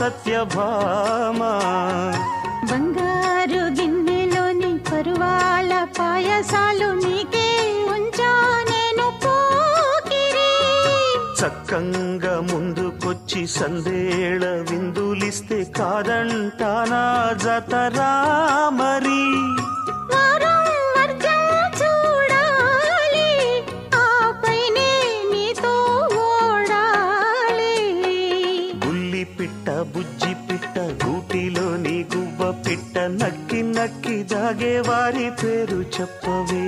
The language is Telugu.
సత్యభామ. బంగారు గిన్నెలోని పరువాల పాయసాలు నీకే ఉంచా నేను పోకిరి. చక్కంగా ముందుకొచ్చి సందేళ విందులిస్తే కాదంటానా జతరా మరి. వారం వర్జం చూడాలి, ఆపైనే నీతో ఓడాలి. బుల్లి పిట్ట బుజ్జి పిట్ట గూటిలోని గువ్వ పిట్ట నక్కి నక్కి దాగే వారి పేరు చెప్పవే.